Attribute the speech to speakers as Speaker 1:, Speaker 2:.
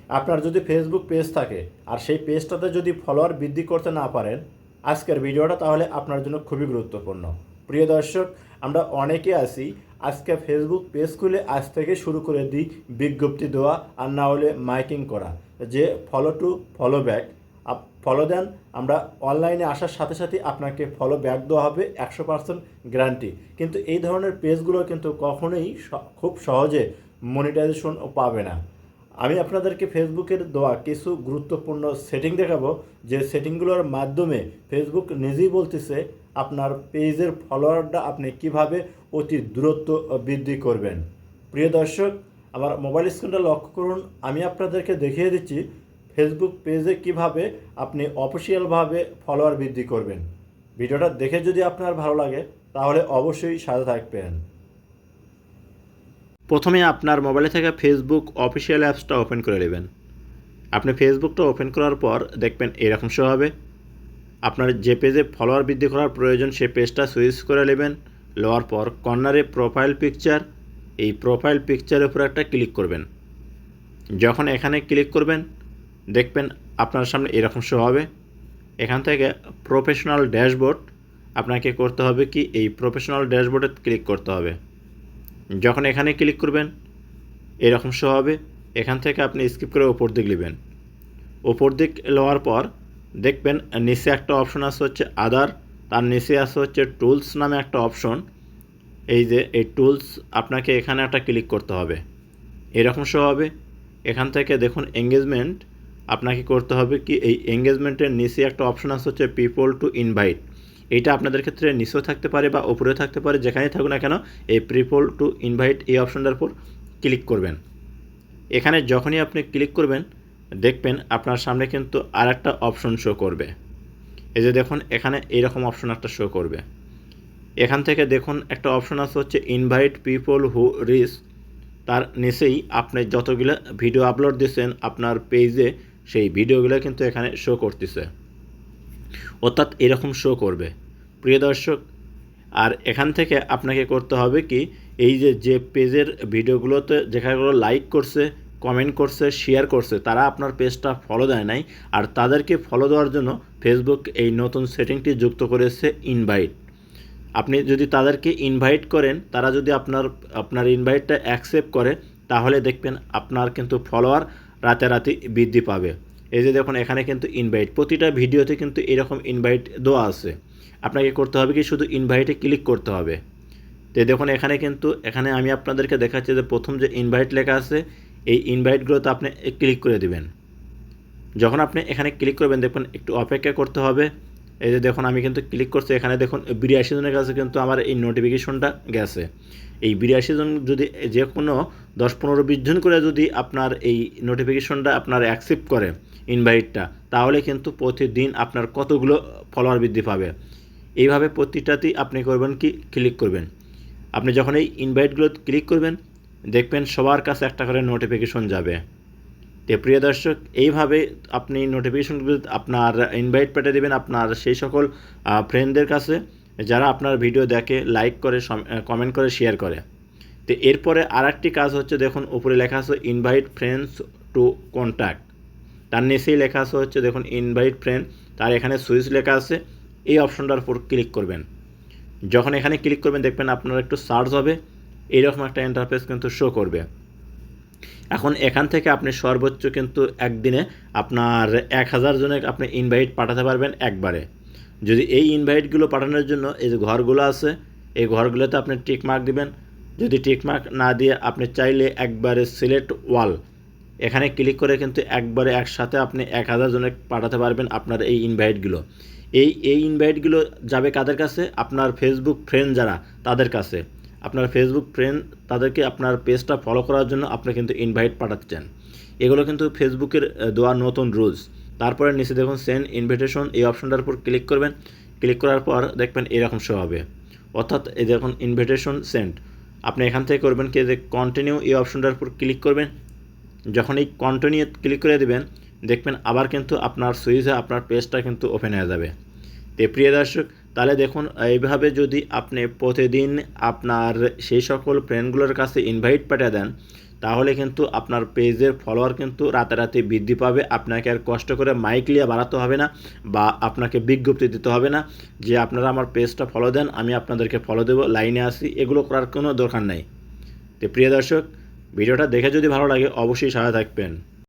Speaker 1: আপনার যদি Facebook page থাকে আর সেই পেজটাতে যদি ফলোয়ার বৃদ্ধি করতে না পারেন, আজকের ভিডিওটা তাহলে আপনার জন্য খুবই গুরুত্বপূর্ণ। প্রিয় দর্শক, আমরা অনেকে আছি আজকে ফেসবুক পেজ খুলে আজ থেকে শুরু করে দিই বিজ্ঞপ্তি দেওয়া আর না হলে মাইকিং করা, যে follow to follow back. Follow দেন, আমরা অনলাইনে আসার সাথে সাথে আপনাকে ফলো ব্যাক দেওয়া হবে 100% গ্যারান্টি। কিন্তু এই ধরনের পেজগুলো কিন্তু কখনোই খুব সহজে মনিটাইজেশন পাবে না। আমি আপনাদেরকে ফেসবুকের দেওয়া কিছু গুরুত্বপূর্ণ সেটিং দেখাবো, যে সেটিংগুলোর মাধ্যমে ফেসবুক নিজেই বলতেছে আপনার পেজের ফলোয়ারটা আপনি কিভাবে অতি দ্রুত বৃদ্ধি করবেন। প্রিয় দর্শক, আমার মোবাইল স্ক্রিনটা লক্ষ্য করুন, আমি আপনাদেরকে দেখিয়ে দিচ্ছি ফেসবুক পেজে কিভাবে আপনি অফিসিয়ালভাবে ফলোয়ার বৃদ্ধি করবেন। ভিডিওটা দেখে যদি আপনার ভালো লাগে তাহলে অবশ্যই সাথে থাকবেন। প্রথমে আপনার মোবাইলে থেকে ফেসবুক অফিসিয়াল অ্যাপসটা ওপেন করে নেবেন। আপনি ফেসবুকটা ওপেন করার পর দেখবেন এরকম শো হবে। আপনার যে পেজে ফলোয়ার বৃদ্ধি করার প্রয়োজন সেই পেজটা সুইচ করে নেবেন। নেওয়ার পর কর্নারে প্রোফাইল পিকচার, এই প্রোফাইল পিকচারের উপর একটা ক্লিক করবেন। যখন এখানে ক্লিক করবেন দেখবেন আপনার সামনে এরকম শো হবে। এখান থেকে প্রফেশনাল ড্যাশবোর্ড আপনাকে করতে হবে কি, এই প্রফেশনাল ড্যাশবোর্ডে ক্লিক করতে হবে। যখন এখানে ক্লিক করবেন এরকম শো হবে। এখান থেকে আপনি স্কিপ করে ওপর দিক নেবেন। ওপর দিক নেওয়ার পর দেখবেন নিচে একটা অপশন আছে হচ্ছে আদার, তার নিচে আছে হচ্ছে টুলস নামে একটা অপশন। এই যে এই টুলস, আপনাকে এখানে একটা ক্লিক করতে হবে। এরকম শো হবে। এখান থেকে দেখুন এঙ্গেজমেন্ট, আপনাকে করতে হবে কি, এই এঙ্গেজমেন্টের নিচে একটা অপশন আছে হচ্ছে পিপল টু ইনভাইট। এইটা আপনাদের ক্ষেত্রে নিচেও থাকতে পারে বা উপরেও থাকতে পারে, যেখানেই থাকুক না কেন এই পিপল টু ইনভাইট এই অপশনটার উপর ক্লিক করবেন। এখানে যখনই আপনি ক্লিক করবেন দেখবেন আপনার সামনে কিন্তু আর একটা অপশন শো করবে। এই যে দেখুন এখানে এইরকম অপশন একটা শো করবে। এখান থেকে দেখুন একটা অপশন আছে হচ্ছে ইনভাইট পিপল হু রিচ, তার নিচেই আপনি যতগুলো ভিডিও আপলোড দিয়েছেন আপনার পেজে সেই ভিডিওগুলো কিন্তু এখানে শো করতেছে, অর্থাৎ এরকম শো করবে। প্রিয় দর্শক, আর এখান থেকে আপনাকে করতে হবে কি, এই যে পেজের ভিডিওগুলোতে যেখানেগুলো লাইক করছে, কমেন্ট করছে, শেয়ার করছে, তারা আপনার পেজটা ফলো দেয় নাই, আর তাদেরকে ফলো দেওয়ার জন্য ফেসবুক এই নতুন সেটিংটি যুক্ত করেছে ইনভাইট। আপনি যদি তাদেরকে ইনভাইট করেন, তারা যদি আপনার ইনভাইটটা অ্যাকসেপ্ট করে, তাহলে দেখবেন আপনার কিন্তু ফলোয়ার রাতারাতি বৃদ্ধি পাবে। এই যে দেখুন এখানে কিন্তু ইনভাইট, প্রতিটা ভিডিওতে কিন্তু এরকম ইনভাইট দেওয়া আছে। আপনাকে করতে হবে কি, শুধু ইনভাইটে ক্লিক করতে হবে। তো দেখুন এখানে আমি আপনাদেরকে দেখাচ্ছি যে প্রথম যে ইনভাইট লেখা আছে এই ইনভাইটগুলোতে আপনি ক্লিক করে দিবেন। যখন আপনি এখানে ক্লিক করবেন দেখুন একটু অপেক্ষা করতে হবে। এই যে দেখুন আমি কিন্তু ক্লিক করছি, এখানে দেখুন 82 জনের কাছে কিন্তু আমার এই নোটিফিকেশনটা গেছে। এই 82 জন যদি যে কোনো 10, 15, 20 জন করে যদি আপনার এই নোটিফিকেশনটা আপনার অ্যাকসেপ্ট করে ইনভাইটটা, তাহলে কিন্তু প্রতিদিন আপনার কতগুলো ফলোয়ার বৃদ্ধি পাবে। এইভাবে প্রতিটাতেই আপনি করবেন কি, ক্লিক করবেন। আপনি যখন এই ইনভাইটগুলো ক্লিক করবেন দেখবেন সবার কাছে একটা করে নোটিফিকেশন যাবে। তো প্রিয় দর্শক, এইভাবে আপনি নোটিফিকেশনগুলো আপনার ইনভাইট পাঠিয়ে দেবেন আপনার সেই সকল ফ্রেন্ডদের কাছে যারা আপনার ভিডিও দেখে, লাইক করে, কমেন্ট করে, শেয়ার করে। তো এরপরে আরেকটি কাজ হচ্ছে, দেখুন উপরে লেখা আছে ইনভাইট ফ্রেন্ডস টু কন্ট্যাক্ট, তার নিচেই লেখা আছে হচ্ছে দেখুন ইনভাইট ফ্রেন্ড, তার এখানে সুইচ লেখা আছে। এই অপশনটার উপর ক্লিক করবেন। যখন এখানে ক্লিক করবেন দেখবেন আপনার একটু সার্চ হবে, এইরকম একটা ইন্টারফেস কিন্তু শো করবে। এখন এখান থেকে আপনি সর্বোচ্চ কিন্তু একদিনে আপনার 1000 জনের আপনি ইনভাইট পাঠাতে পারবেন একবারে। যদি এই ইনভাইটগুলো পাঠানোর জন্য এই যে ঘরগুলো আছে এই ঘরগুলোতে আপনি টিক মার্ক দিবেন। যদি টিক মার্ক না দিয়ে আপনি চাইলে একবারে সিলেক্ট ওয়াল এখানে ক্লিক করে কিন্তু একবারে একসাথে আপনি 1000 জনের পাঠাতে পারবেন আপনার এই ইনভাইটগুলো। এই ইনভাইটগুলো যাবে কাদের কাছে, আপনার ফেসবুক ফ্রেন্ড যারা তাদের কাছে। আপনার ফেসবুক ফ্রেন্ড তাদেরকে আপনার পেজটা ফলো করার জন্য আপনি কিন্তু ইনভাইট পাঠাচ্ছেন। এগুলো কিন্তু ফেসবুকের দেওয়া নতুন রুলস। তারপরে নিচে দেখুন সেন্ড ইনভিটেশন, এই অপশনটার উপর ক্লিক করবেন। ক্লিক করার পর দেখবেন এরকম শো হবে, অর্থাৎ এই দেখুন ইনভিটেশন সেন্ড। আপনি এখান থেকে করবেন কি, যে কন্টিনিউ এই অপশনটার উপর ক্লিক করবেন। যখন এই কন্টিনিউ ক্লিক করে দেবেন দেখবেন আবার কিন্তু আপনার সুইচে আপনার পেজটা কিন্তু ওপেন হয়ে যাবে। তো প্রিয় দর্শক, তাহলে দেখুন এইভাবে যদি আপনি প্রতিদিন আপনার সেই সকল ফ্রেন্ডগুলোর কাছে ইনভাইট পাঠিয়ে দেন, তাহলে কিন্তু আপনার পেজের ফলোয়ার কিন্তু রাতারাতি বৃদ্ধি পাবে। আপনাকে আর কষ্ট করে মাইক নিয়ে বাড়াতে হবে না বা আপনাকে বিজ্ঞপ্তি দিতে হবে না যে আপনারা আমার পেজটা ফলো দেন, আমি আপনাদেরকে ফলো দেবো, লাইনে আসি, এগুলো করার কোনো দরকার নেই। তো প্রিয় দর্শক, ভিডিওটা দেখে যদি ভালো লাগে অবশ্যই সাথে থাকবেন।